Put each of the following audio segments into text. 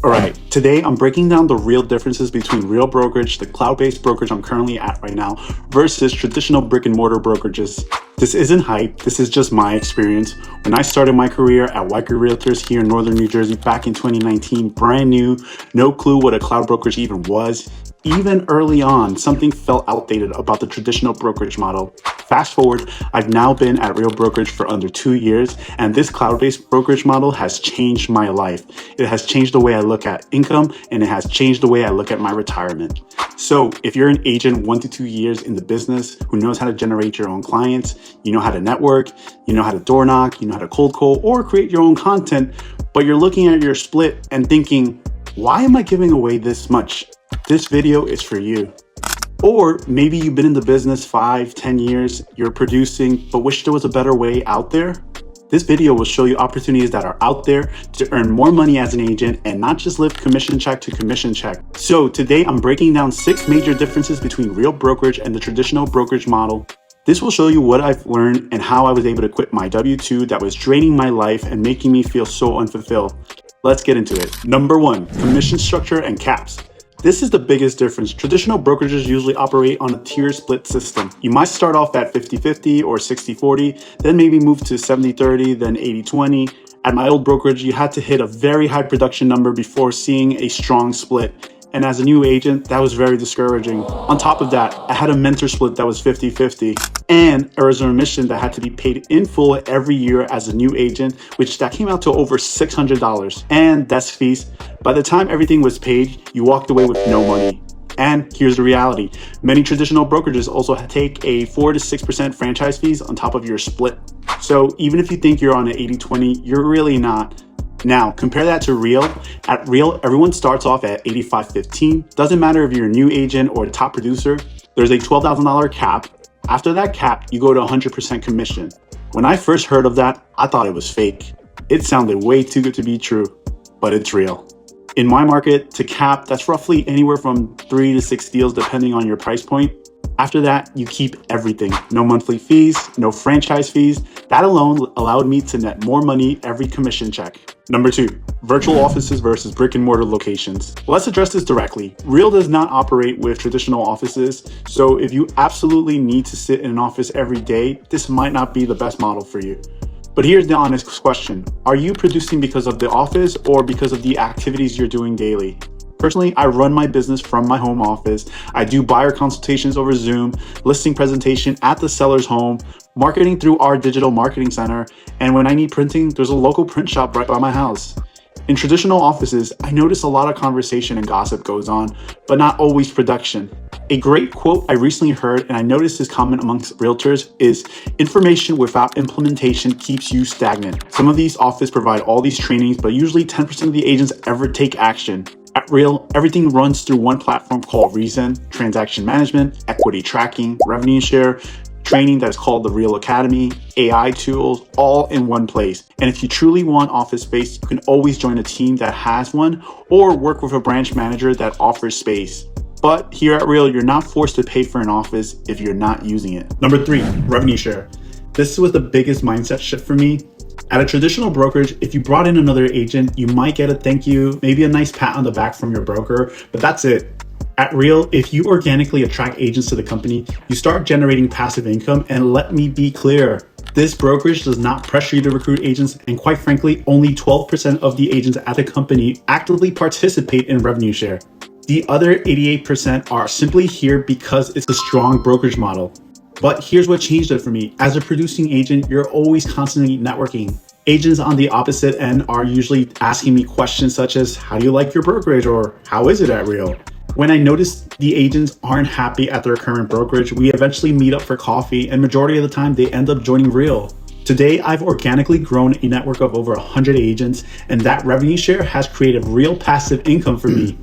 All right, today I'm breaking down the real differences between Real Brokerage, the cloud-based brokerage I'm currently at right now, versus traditional brick and mortar brokerages. This isn't hype, this is just my experience. When I started my career at Weicker Realtors here in Northern New Jersey back in 2019, brand new, no clue what a cloud brokerage even was. Even early on, something felt outdated about the traditional brokerage model. Fast forward, I've now been at Real Brokerage for under 2 years, and this cloud-based brokerage model has changed my life. It has changed the way I look at income, and it has changed the way I look at my retirement. So if you're an agent 1 to 2 years in the business who knows how to generate your own clients, you know how to network, you know how to door knock, you know how to cold call, or create your own content, but you're looking at your split and thinking, why am I giving away this much? This video is for you. Or maybe you've been in the business 5-10 years, you're producing, but wish there was a better way out there. This video will show you opportunities that are out there to earn more money as an agent and not just live commission check to commission check. So today I'm breaking down 6 major differences between Real Brokerage and the traditional brokerage model. This will show you what I've learned and how I was able to quit my W-2 that was draining my life and making me feel so unfulfilled. Let's get into it. Number 1, commission structure and caps. This is the biggest difference. Traditional brokerages usually operate on a tier split system. You might start off at 50-50 or 60-40, then maybe move to 70-30, then 80-20. At my old brokerage, you had to hit a very high production number before seeing a strong split. And as a new agent, that was very discouraging. On top of that, I had a mentor split that was 50-50. And there was a remission that had to be paid in full every year as a new agent, which that came out to over $600. And desk fees. By the time everything was paid, you walked away with no money. And here's the reality. Many traditional brokerages also take a 4 to 6% franchise fees on top of your split. So even if you think you're on an 80-20, you're really not. Now, compare that to Real. At Real, everyone starts off at 85-15. Doesn't matter if you're a new agent or a top producer, there's a $12,000 cap. After that cap, you go to 100% commission. When I first heard of that, I thought it was fake. It sounded way too good to be true, but it's real. In my market, to cap, that's roughly anywhere from 3 to 6 deals depending on your price point. After that, you keep everything. No monthly fees, no franchise fees. That alone allowed me to net more money every commission check. Number 2, virtual offices versus brick and mortar locations. Let's address this directly. Real does not operate with traditional offices, so if you absolutely need to sit in an office every day, this might not be the best model for you. But here's the honest question. Are you producing because of the office or because of the activities you're doing daily? Personally, I run my business from my home office. I do buyer consultations over Zoom, listing presentation at the seller's home, marketing through our digital marketing center, and when I need printing, there's a local print shop right by my house. In traditional offices, I notice a lot of conversation and gossip goes on, but not always production. A great quote I recently heard, and I noticed this common amongst realtors, is information without implementation keeps you stagnant. Some of these offices provide all these trainings, but usually 10% of the agents ever take action. At Real, everything runs through one platform called Reason, transaction management, equity tracking, revenue share, training that is called the Real Academy, AI tools, all in one place. And if you truly want office space, you can always join a team that has one or work with a branch manager that offers space. But here at Real, you're not forced to pay for an office if you're not using it. Number 3, revenue share. This was the biggest mindset shift for me. At a traditional brokerage, if you brought in another agent, you might get a thank you, maybe a nice pat on the back from your broker, but that's it. At Real, if you organically attract agents to the company, you start generating passive income. And let me be clear, this brokerage does not pressure you to recruit agents. And quite frankly, only 12% of the agents at the company actively participate in revenue share. The other 88% are simply here because it's a strong brokerage model. But here's what changed it for me. As a producing agent, you're always constantly networking. Agents on the opposite end are usually asking me questions such as, how do you like your brokerage? Or how is it at Real? When I notice the agents aren't happy at their current brokerage, we eventually meet up for coffee, and majority of the time they end up joining Real. Today, I've organically grown a network of over 100 agents, and that revenue share has created real passive income for me.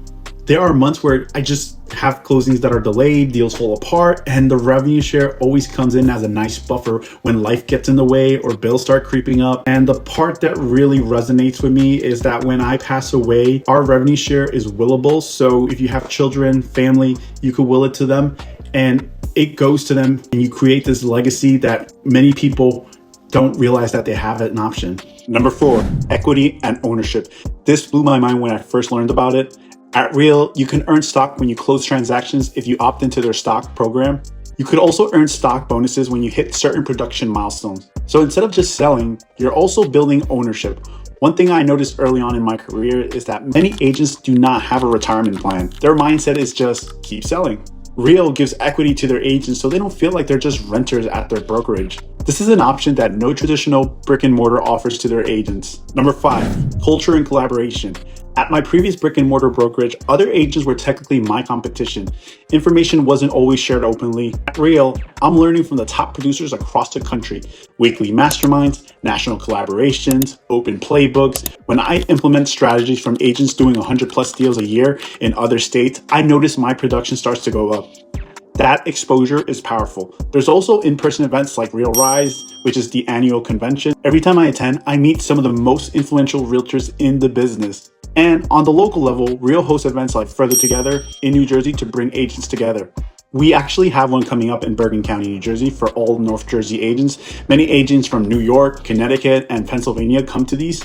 There are months where I just have closings that are delayed, deals fall apart, and the revenue share always comes in as a nice buffer when life gets in the way or bills start creeping up. And the part that really resonates with me is that when I pass away, our revenue share is willable. So if you have children, family, you could will it to them and it goes to them, and you create this legacy that many people don't realize that they have an option. Number 4, equity and ownership. This blew my mind when I first learned about it. At Real, you can earn stock when you close transactions if you opt into their stock program. You could also earn stock bonuses when you hit certain production milestones. So instead of just selling, you're also building ownership. One thing I noticed early on in my career is that many agents do not have a retirement plan. Their mindset is just keep selling. Real gives equity to their agents so they don't feel like they're just renters at their brokerage. This is an option that no traditional brick and mortar offers to their agents. Number 5, culture and collaboration. At my previous brick and mortar brokerage, other agents were technically my competition. Information wasn't always shared openly. At Real, I'm learning from the top producers across the country. Weekly masterminds, national collaborations, open playbooks. When I implement strategies from agents doing 100+ deals a year in other states, I notice my production starts to go up. That exposure is powerful. There's also in-person events like Real Rise, which is the annual convention. Every time I attend, I meet some of the most influential realtors in the business. And on the local level, Real hosts events like Further Together in New Jersey to bring agents together. We actually have one coming up in Bergen County, New Jersey for all North Jersey agents. Many agents from New York, Connecticut, and Pennsylvania come to these,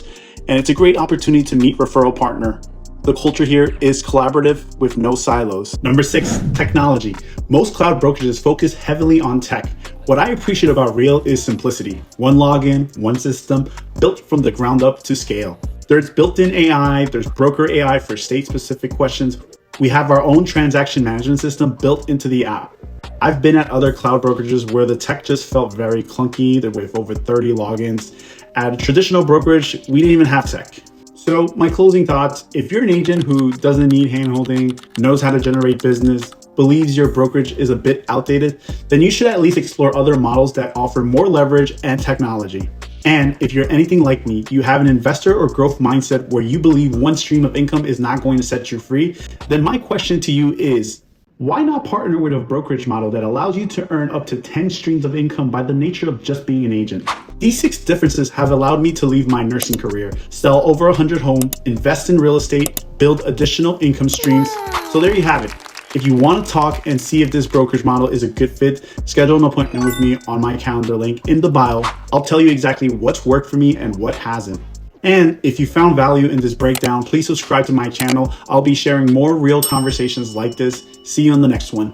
and it's a great opportunity to meet referral partner. The culture here is collaborative with no silos. Number 6, technology. Most cloud brokerages focus heavily on tech. What I appreciate about Real is simplicity. One login, one system, built from the ground up to scale. There's built-in AI, there's broker AI for state-specific questions. We have our own transaction management system built into the app. I've been at other cloud brokerages where the tech just felt very clunky, with over 30 logins. At a traditional brokerage, we didn't even have tech. So my closing thoughts, if you're an agent who doesn't need handholding, knows how to generate business, believes your brokerage is a bit outdated, then you should at least explore other models that offer more leverage and technology. And if you're anything like me, you have an investor or growth mindset where you believe one stream of income is not going to set you free, then my question to you is, why not partner with a brokerage model that allows you to earn up to 10 streams of income by the nature of just being an agent? These 6 differences have allowed me to leave my nursing career, sell over 100 homes, invest in real estate, build additional income streams. So there you have it. If you want to talk and see if this brokerage model is a good fit, schedule an appointment with me on my calendar link in the bio. I'll tell you exactly what's worked for me and what hasn't. And if you found value in this breakdown, please subscribe to my channel. I'll be sharing more real conversations like this. See you on the next one.